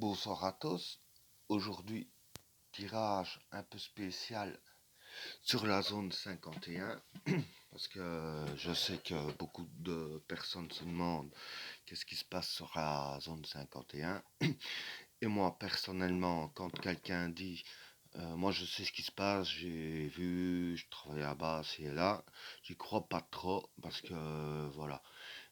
Bonsoir à tous. Aujourd'hui, tirage un peu spécial sur la zone 51 parce que je sais que beaucoup de personnes se demandent qu'est-ce qui se passe sur la zone 51. Et moi, personnellement, quand quelqu'un dit moi je sais ce qui se passe, j'ai vu, je travaille là-bas, c'est là, j'y crois pas trop parce que voilà,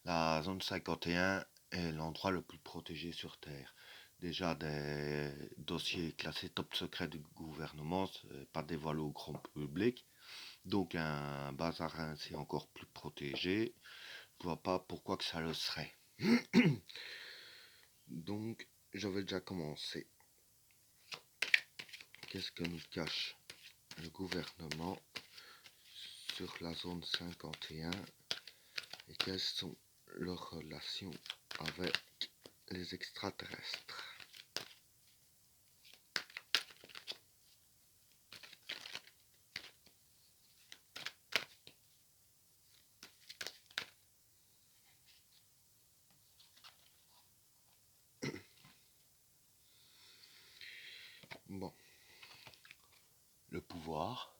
la zone 51 est l'endroit le plus protégé sur Terre. Déjà, des dossiers classés top secret du gouvernement, c'est pas dévoilé au grand public. Donc un bazar ainsi encore plus protégé. Je vois pas pourquoi que ça le serait. Donc, je vais déjà commencer. Qu'est-ce que nous cache le gouvernement sur la zone 51 et quelles sont leurs relations avec les extraterrestres? Bon, le pouvoir,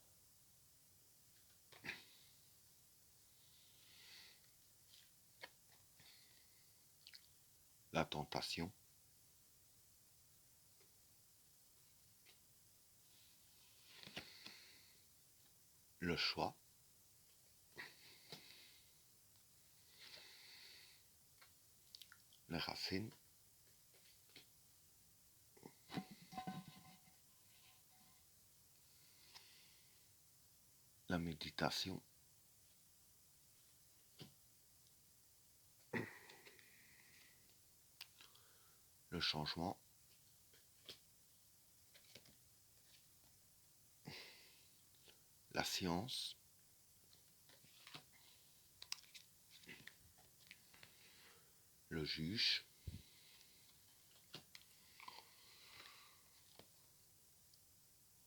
la tentation, le choix, les racines, la méditation, le changement, la science, le juge,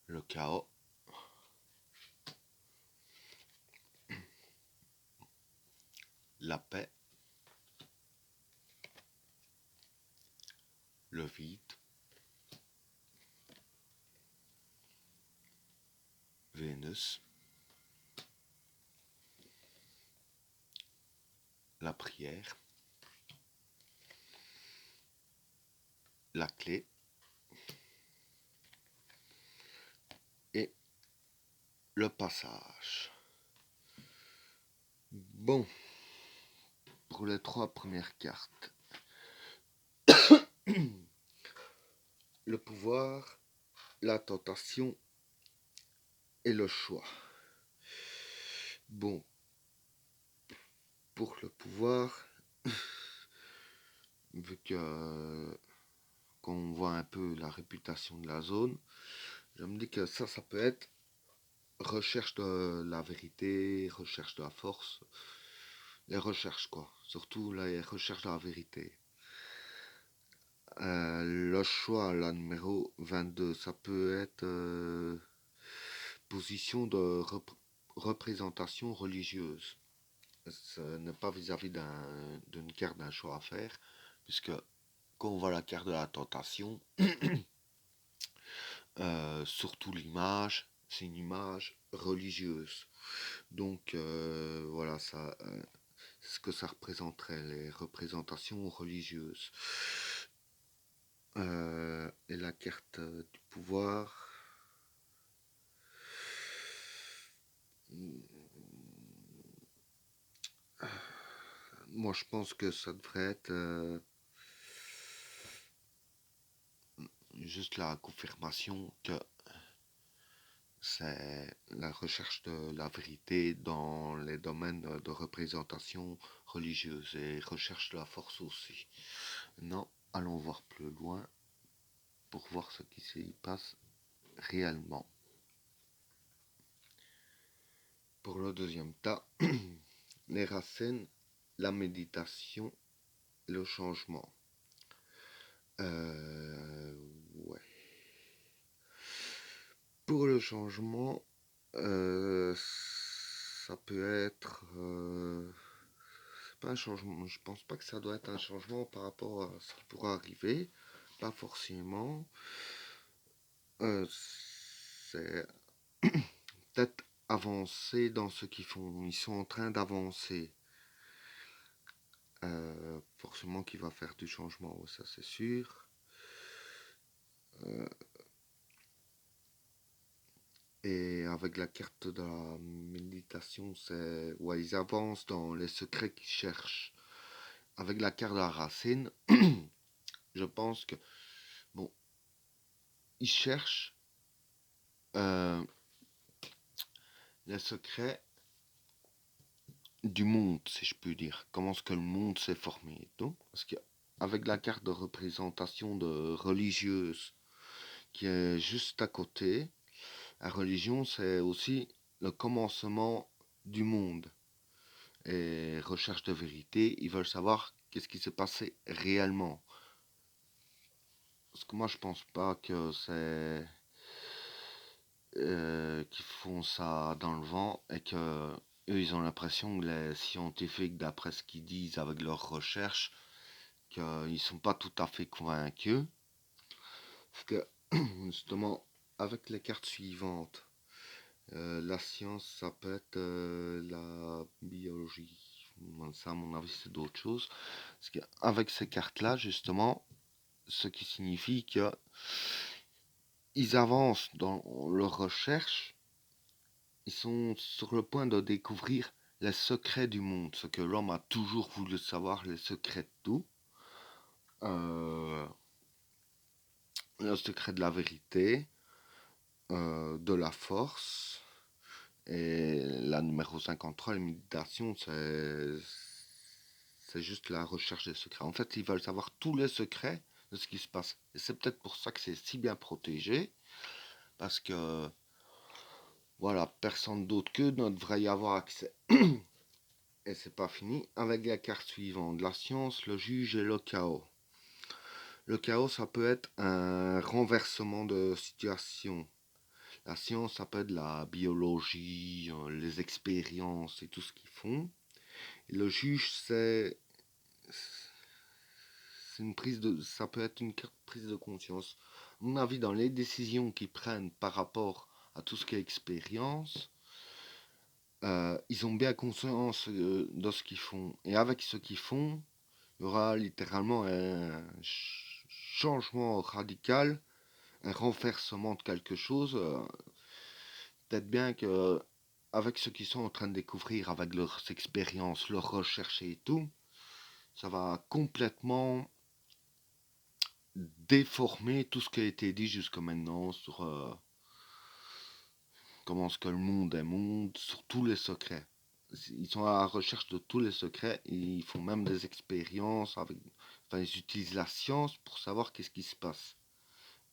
le chaos, la paix, le vide, Vénus, la prière, la clé et le passage. Bon, pour les trois premières cartes, le pouvoir, la tentation et le choix. Bon, pour le pouvoir, vu que qu'on voit un peu la réputation de la zone, je me dis que ça peut être recherche de la vérité, recherche de la force, les recherches quoi, surtout les recherches de la vérité. Le choix, la numéro 22, ça peut être position de représentation religieuse. Ce n'est pas vis-à-vis d'une carte d'un choix à faire, puisque quand on voit la carte de la tentation, surtout l'image, c'est une image religieuse. Donc voilà, ça, c'est ce que ça représenterait, les représentations religieuses. Et la carte du pouvoir. Moi, je pense que ça devrait être juste la confirmation que c'est la recherche de la vérité dans les domaines de représentation religieuse et recherche de la force aussi. Non, allons voir plus loin pour voir ce qui s'y passe réellement. Pour le deuxième tas, les racines, la méditation, le changement. Ouais. Pour le changement, ça peut être. C'est pas un changement. Je pense pas que ça doit être un changement par rapport à ce qui pourra arriver. pas forcément. C'est peut-être avancer dans ce qu'ils font. Ils sont en train d'avancer. Forcément qu'il va faire du changement, ça c'est sûr. Et avec la carte de la méditation, c'est ouais, ils avancent dans les secrets qu'ils cherchent. Avec la carte de la racine, je pense que bon, ils cherchent euh, les secrets du monde, si je peux dire. Comment est-ce que le monde s'est formé et tout. Parce qu'avec la carte de représentation de religieuse qui est juste à côté, la religion c'est aussi le commencement du monde. Et recherche de vérité, ils veulent savoir qu'est-ce qui s'est passé réellement. Parce que moi je pense pas que c'est qu'ils font ça dans le vent et que eux ils ont l'impression que les scientifiques d'après ce qu'ils disent avec leurs recherches qu'ils sont pas tout à fait convaincus. Parce que justement avec les cartes suivantes, la science ça peut être la biologie. Ça à mon avis c'est d'autres choses. Parce qu'avec ces cartes là justement, ce qui signifie que ils avancent dans leurs recherches, ils sont sur le point de découvrir les secrets du monde, ce que l'homme a toujours voulu savoir, les secrets de tout, euh, le secret de la vérité, de la force, et la numéro 53, la méditation, c'est juste la recherche des secrets. En fait, ils veulent savoir tous les secrets de ce qui se passe. Et c'est peut-être pour ça que c'est si bien protégé, parce que voilà, personne d'autre qu'eux ne devrait y avoir accès. Et c'est pas fini avec la carte suivante, la science, le juge et le chaos. Le chaos, ça peut être un renversement de situation. La science, ça peut être la biologie, les expériences et tout ce qu'ils font. Et le juge, c'est une prise de, ça peut être une prise de conscience. À mon avis, dans les décisions qu'ils prennent par rapport à tout ce qui est expérience, ils ont bien conscience de ce qu'ils font. Et avec ce qu'ils font, il y aura littéralement un changement radical, un renversement de quelque chose. Peut-être bien que avec ce qu'ils sont en train de découvrir, avec leurs expériences, leurs recherches et tout, ça va complètement déformer tout ce qui a été dit jusqu'à maintenant sur comment est-ce que le monde est monde, sur tous les secrets. Ils sont à la recherche de tous les secrets et ils font même des expériences avec, enfin, ils utilisent la science pour savoir qu'est-ce qui se passe.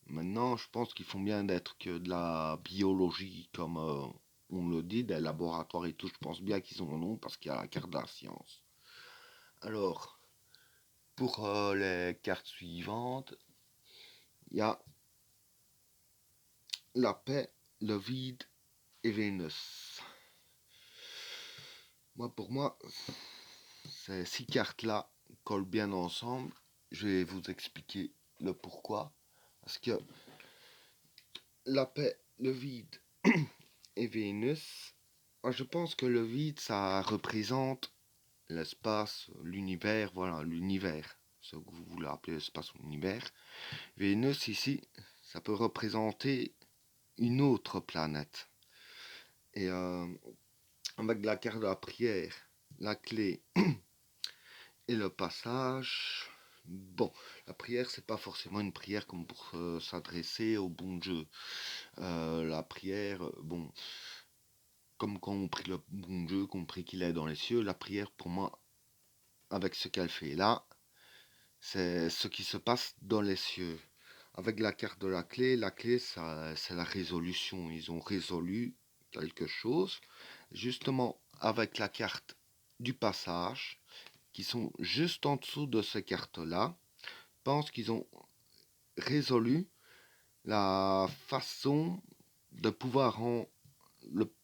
Maintenant, je pense qu'ils font bien d'être que de la biologie, comme on le dit, des laboratoires et tout. Je pense bien qu'ils en ont parce qu'il y a la carte de la science. Alors, pour les cartes suivantes, il y a la paix, le vide et Vénus. Pour moi, ces 6 cartes-là collent bien ensemble. Je vais vous expliquer le pourquoi. Parce que la paix, le vide et Vénus, moi je pense que le vide, ça représente l'espace, l'univers, voilà, l'univers. Ce que vous voulez appeler l'espace ou l'univers. Vénus, ici, ça peut représenter une autre planète. Et avec la carte de la prière, la clé et le passage. Bon, la prière, c'est pas forcément une prière comme pour s'adresser au bon Dieu. La prière, bon, comme quand on prie le bon Dieu, qu'on prie qu'il est dans les cieux, la prière, pour moi, avec ce qu'elle fait là, c'est ce qui se passe dans les cieux. Avec la carte de la clé, ça, c'est la résolution. Ils ont résolu quelque chose. Justement, avec la carte du passage, qui sont juste en dessous de ces cartes-là, pense qu'ils ont résolu la façon de pouvoir le,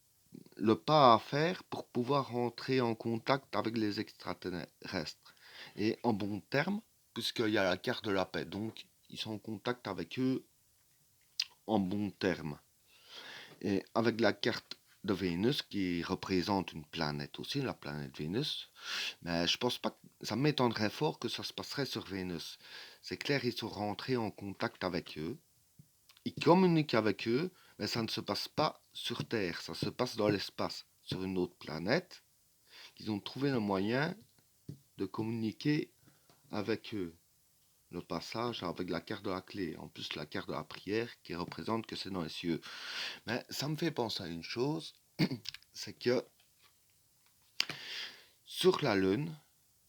le pas à faire pour pouvoir entrer en contact avec les extraterrestres. Et en bon terme, puisqu'il y a la carte de la paix, donc ils sont en contact avec eux en bons termes. Et avec la carte de Vénus, qui représente une planète aussi, la planète Vénus, mais je pense pas que ça m'étonnerait fort que ça se passerait sur Vénus. C'est clair, ils sont rentrés en contact avec eux, ils communiquent avec eux, mais ça ne se passe pas sur Terre, ça se passe dans l'espace, sur une autre planète. Ils ont trouvé le moyen de communiquer avec eux. Le passage avec la carte de la clé, en plus la carte de la prière qui représente que c'est dans les cieux. Mais ça me fait penser à une chose, c'est que sur la Lune,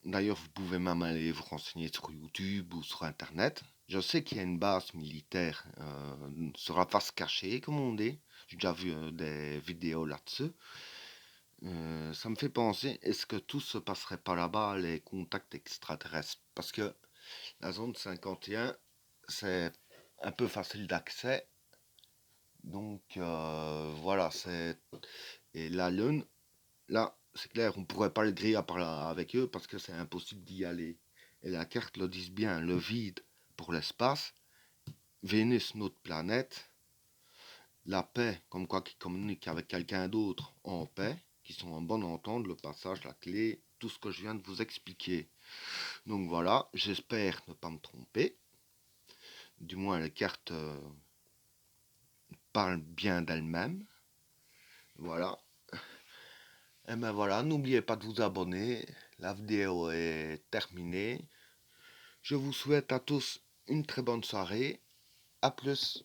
d'ailleurs vous pouvez même aller vous renseigner sur YouTube ou sur Internet, je sais qu'il y a une base militaire sur la face cachée, comme on dit. J'ai déjà vu des vidéos là-dessus. Ça me fait penser, est-ce que tout se passerait pas là-bas, les contacts extraterrestres? Parce que la zone 51, c'est un peu facile d'accès. Donc voilà, c'est. Et la Lune, là, c'est clair, on pourrait pas le griller à parler avec eux parce que c'est impossible d'y aller. Et la carte le dit bien, le vide pour l'espace, Vénus, notre planète, la paix, comme quoi qui communique avec quelqu'un d'autre en paix, qui sont en bonne entente, le passage, la clé, tout ce que je viens de vous expliquer. Donc voilà, j'espère ne pas me tromper. Du moins, les cartes parlent bien d'elles-mêmes. Voilà. Et ben voilà, n'oubliez pas de vous abonner. La vidéo est terminée. Je vous souhaite à tous une très bonne soirée. À plus.